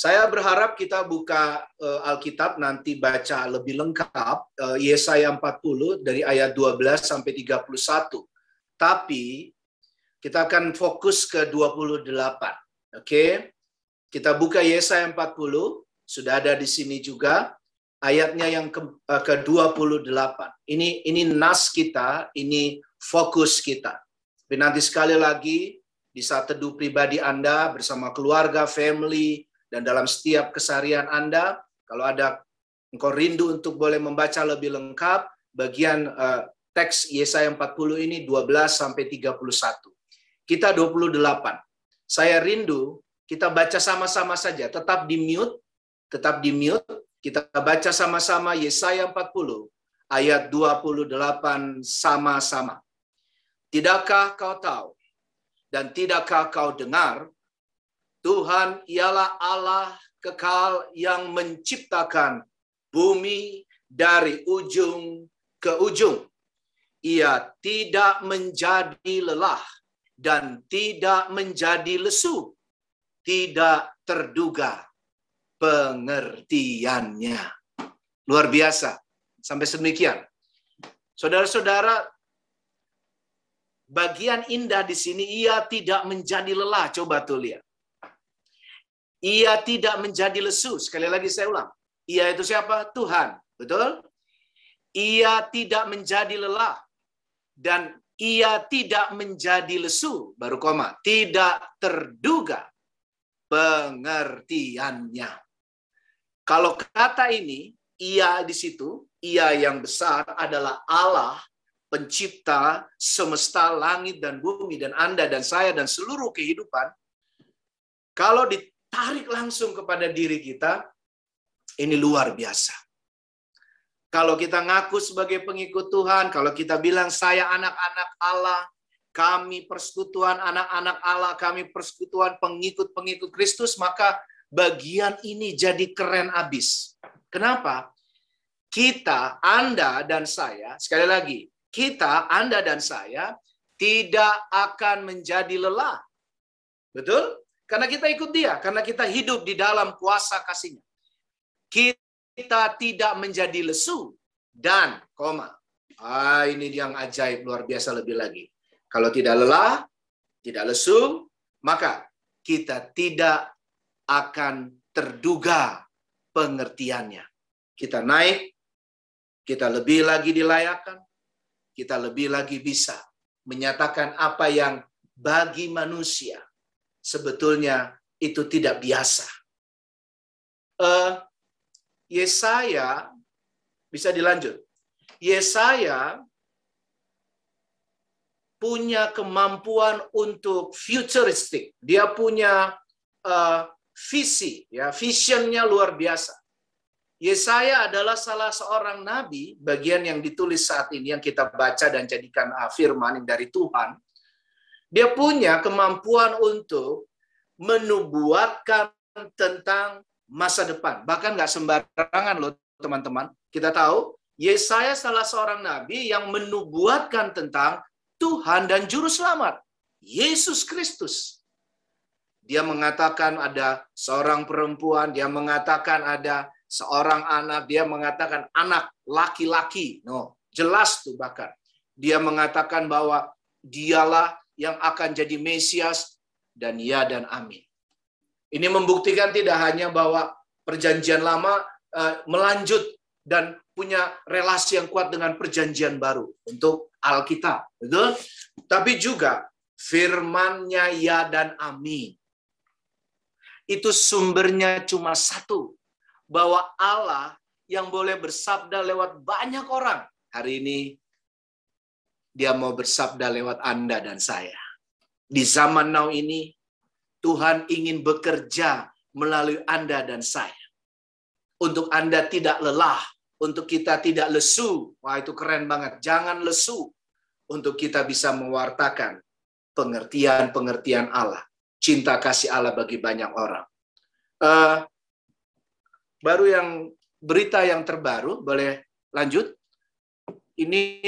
Saya berharap kita buka Alkitab nanti baca lebih lengkap Yesaya 40 dari ayat 12 sampai 31. Tapi kita akan fokus ke 28. Oke? Kita buka Yesaya 40, sudah ada di sini juga ayatnya yang ke-28. Ini nas kita, ini fokus kita. Tapi nanti sekali lagi di saat teduh pribadi Anda bersama keluarga, family, dan dalam setiap keseharian Anda, kalau ada engkau rindu untuk boleh membaca lebih lengkap, bagian teks Yesaya 40 ini 12 sampai 31. Kita 28. Saya rindu kita baca sama-sama saja, tetap di mute. Kita baca sama-sama Yesaya 40 ayat 28 sama-sama. Tidakkah kau tahu dan tidakkah kau dengar, Tuhan ialah Allah kekal yang menciptakan bumi dari ujung ke ujung. Ia tidak menjadi lelah dan tidak menjadi lesu. Tidak terduga pengertiannya. Luar biasa. Sampai sedemikian. Saudara-saudara, bagian indah di sini, ia tidak menjadi lelah. Coba tuh lihat. Ia tidak menjadi lesu. Sekali lagi saya ulang. Ia itu siapa? Tuhan. Betul? Ia tidak menjadi lelah. Dan ia tidak menjadi lesu. Baru koma. Tidak terduga pengertiannya. Kalau kata ini, ia di situ, ia yang besar adalah Allah, pencipta semesta langit dan bumi, dan Anda dan saya dan seluruh kehidupan. Kalau ditarik langsung kepada diri kita, ini luar biasa. Kalau kita ngaku sebagai pengikut Tuhan, kalau kita bilang saya anak-anak Allah, kami persekutuan anak-anak Allah, kami persekutuan pengikut-pengikut Kristus, maka bagian ini jadi keren abis. Kenapa? Kita, Anda dan saya, sekali lagi, kita, Anda dan saya, tidak akan menjadi lelah. Betul? Karena kita ikut Dia, karena kita hidup di dalam kuasa kasih-Nya. Kita tidak menjadi lesu dan, ini yang ajaib, luar biasa lebih lagi. Kalau tidak lelah, tidak lesu, maka kita tidak akan terduga pengertiannya. Kita naik, kita lebih lagi dilayakkan, kita lebih lagi bisa menyatakan apa yang bagi manusia sebetulnya itu tidak biasa. Yesaya, bisa dilanjut. Yesaya punya kemampuan untuk futuristik. Dia punya visi, ya, visionnya luar biasa. Yesaya adalah salah seorang nabi, bagian yang ditulis saat ini yang kita baca dan jadikan firman dari Tuhan. Dia punya kemampuan untuk menubuatkan tentang masa depan. Bahkan nggak sembarangan loh teman-teman. Kita tahu Yesaya salah seorang nabi yang menubuatkan tentang Tuhan dan Juru Selamat, Yesus Kristus. Dia mengatakan ada seorang perempuan, dia mengatakan ada seorang anak, dia mengatakan anak laki-laki. Jelas tuh bahkan. Dia mengatakan bahwa dialah yang akan jadi Mesias, dan ya dan amin. Ini membuktikan tidak hanya bahwa perjanjian lama melanjut dan punya relasi yang kuat dengan perjanjian baru untuk Alkitab, betul? Tapi juga firman-Nya ya dan amin. Itu sumbernya cuma satu, bahwa Allah yang boleh bersabda lewat banyak orang. Hari ini Dia mau bersabda lewat Anda dan saya. Di zaman now ini Tuhan ingin bekerja melalui Anda dan saya. Untuk Anda tidak lelah, untuk kita tidak lesu. Wah, itu keren banget. Jangan lesu untuk kita bisa mewartakan pengertian-pengertian Allah. Cinta kasih Allah bagi banyak orang. Baru yang berita yang terbaru, boleh lanjut? Ini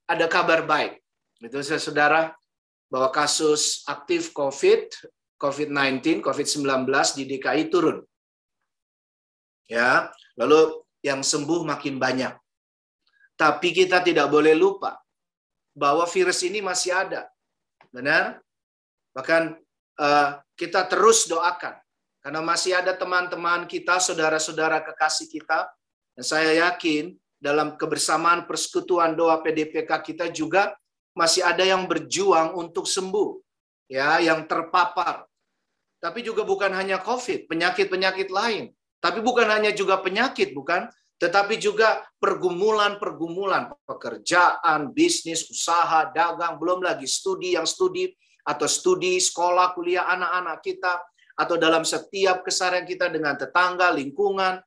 ada kabar baik. Itu saudara, bahwa kasus aktif COVID-19 di DKI turun. Ya, lalu yang sembuh makin banyak. Tapi kita tidak boleh lupa bahwa virus ini masih ada. Benar? Bahkan kita terus doakan. Karena masih ada teman-teman kita, saudara-saudara kekasih kita. Dan saya yakin dalam kebersamaan persekutuan doa PDPK kita juga masih ada yang berjuang untuk sembuh. Ya, yang terpapar. Tapi juga bukan hanya COVID, penyakit-penyakit lain. Tapi bukan hanya juga penyakit, bukan? Tetapi juga pergumulan-pergumulan, pekerjaan, bisnis, usaha, dagang, belum lagi studi atau studi, sekolah, kuliah anak-anak kita, atau dalam setiap keseharian kita dengan tetangga, lingkungan,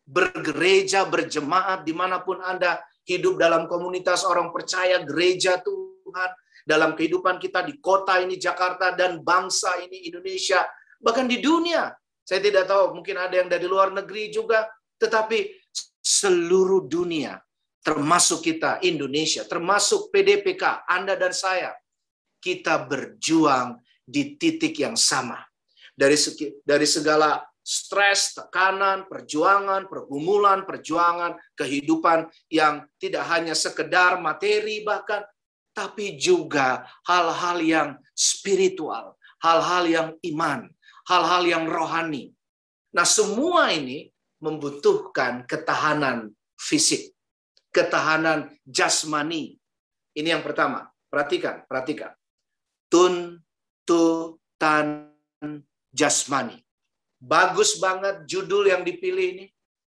bergereja, berjemaat, dimanapun Anda hidup dalam komunitas orang percaya, gereja Tuhan, dalam kehidupan kita di kota ini, Jakarta, dan bangsa ini, Indonesia, bahkan di dunia. Saya tidak tahu, mungkin ada yang dari luar negeri juga, tetapi seluruh dunia, termasuk kita, Indonesia, termasuk PDPK, Anda dan saya, kita berjuang di titik yang sama. Dari segala stres, tekanan, perjuangan, pergumulan, perjuangan, kehidupan yang tidak hanya sekedar materi bahkan, tapi juga hal-hal yang spiritual, hal-hal yang iman, hal-hal yang rohani. Nah, semua ini membutuhkan ketahanan fisik, ketahanan jasmani. Ini yang pertama. Perhatikan. Tuntutan jasmani. Bagus banget judul yang dipilih ini.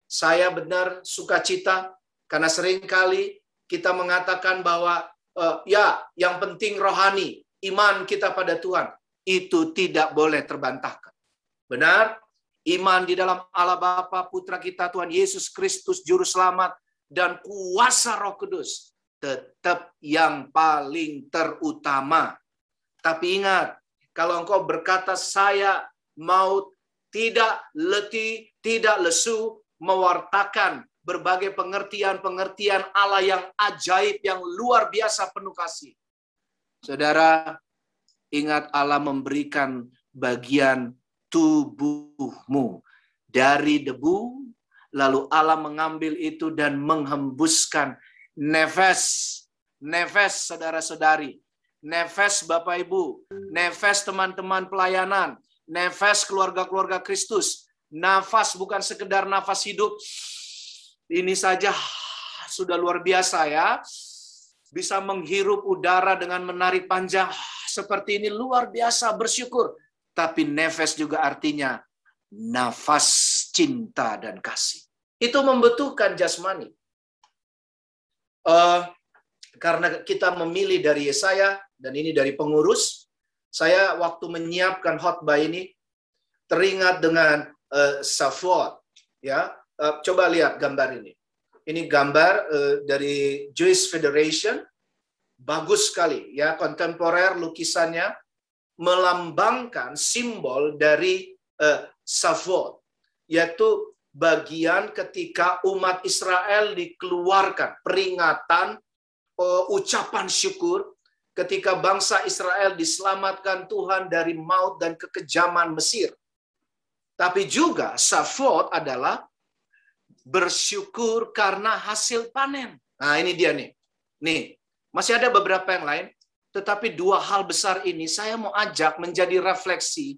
Saya benar sukacita karena seringkali kita mengatakan bahwa yang penting rohani, iman kita pada Tuhan. Itu tidak boleh terbantahkan. Benar? Iman di dalam Allah Bapa, Putra kita Tuhan Yesus Kristus, Juru Selamat, dan kuasa Roh Kudus tetap yang paling terutama. Tapi ingat, kalau engkau berkata saya mau tidak letih, tidak lesu, mewartakan berbagai pengertian-pengertian Allah yang ajaib, yang luar biasa penuh kasih. Saudara, ingat Allah memberikan bagian tubuhmu dari debu, lalu Allah mengambil itu dan menghembuskan nefas, saudara-saudari, nefas Bapak Ibu, nefas teman-teman pelayanan, nefas keluarga-keluarga Kristus, nafas bukan sekedar nafas hidup, ini saja sudah luar biasa ya, bisa menghirup udara dengan menarik panjang, seperti ini luar biasa, bersyukur. Tapi nefas juga artinya nafas cinta dan kasih. Itu membutuhkan jasmani. Karena kita memilih dari Yesaya, dan ini dari pengurus, saya waktu menyiapkan khotbah ini, teringat dengan Safwat. Ya, coba lihat gambar ini. Ini gambar dari Jewish Federation, bagus sekali. Ya, kontemporer lukisannya, melambangkan simbol dari Safwat, yaitu bagian ketika umat Israel dikeluarkan, peringatan, ucapan syukur, ketika bangsa Israel diselamatkan Tuhan dari maut dan kekejaman Mesir. Tapi juga Safwat adalah bersyukur karena hasil panen. Nah, ini dia nih. Nih, masih ada beberapa yang lain. Tetapi dua hal besar ini saya mau ajak menjadi refleksi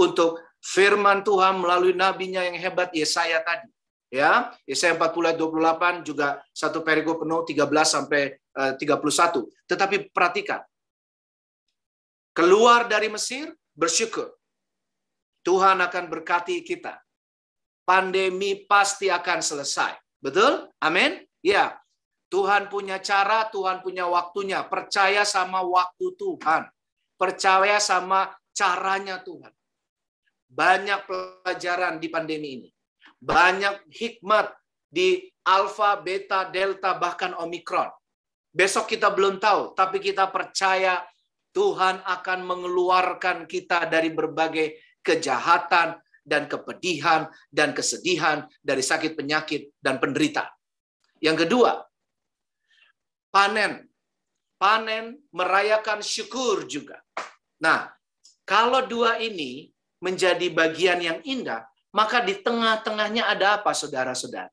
untuk firman Tuhan melalui nabinya yang hebat Yesaya tadi. Ya, Yesaya 40 ayat 28 juga satu perikop penuh 13 sampai 31. Tetapi perhatikan. Keluar dari Mesir, bersyukur. Tuhan akan berkati kita. Pandemi pasti akan selesai. Betul? Amin? Ya. Tuhan punya cara, Tuhan punya waktunya. Percaya sama waktu Tuhan. Percaya sama caranya Tuhan. Banyak pelajaran di pandemi ini. Banyak hikmat di Alpha, Beta, Delta, bahkan Omikron. Besok kita belum tahu, tapi kita percaya Tuhan akan mengeluarkan kita dari berbagai kejahatan dan kepedihan dan kesedihan, dari sakit penyakit dan penderita. Yang kedua, panen. Panen merayakan syukur juga. Nah, kalau dua ini menjadi bagian yang indah, Maka di tengah-tengahnya ada apa, saudara-saudara?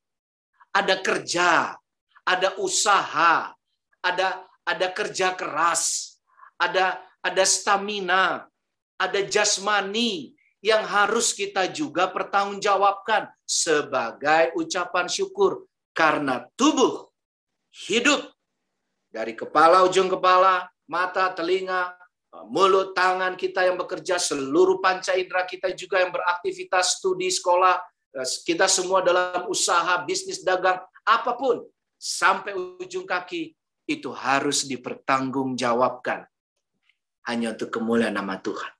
Ada kerja, ada usaha, ada kerja keras, ada stamina, ada jasmani yang harus kita juga pertanggungjawabkan sebagai ucapan syukur. Karena tubuh hidup dari kepala, ujung kepala, mata, telinga, mulut, tangan kita yang bekerja, seluruh panca indera kita juga yang beraktivitas, studi, sekolah, kita semua dalam usaha, bisnis, dagang, apapun, sampai ujung kaki, itu harus dipertanggungjawabkan hanya untuk kemuliaan nama Tuhan.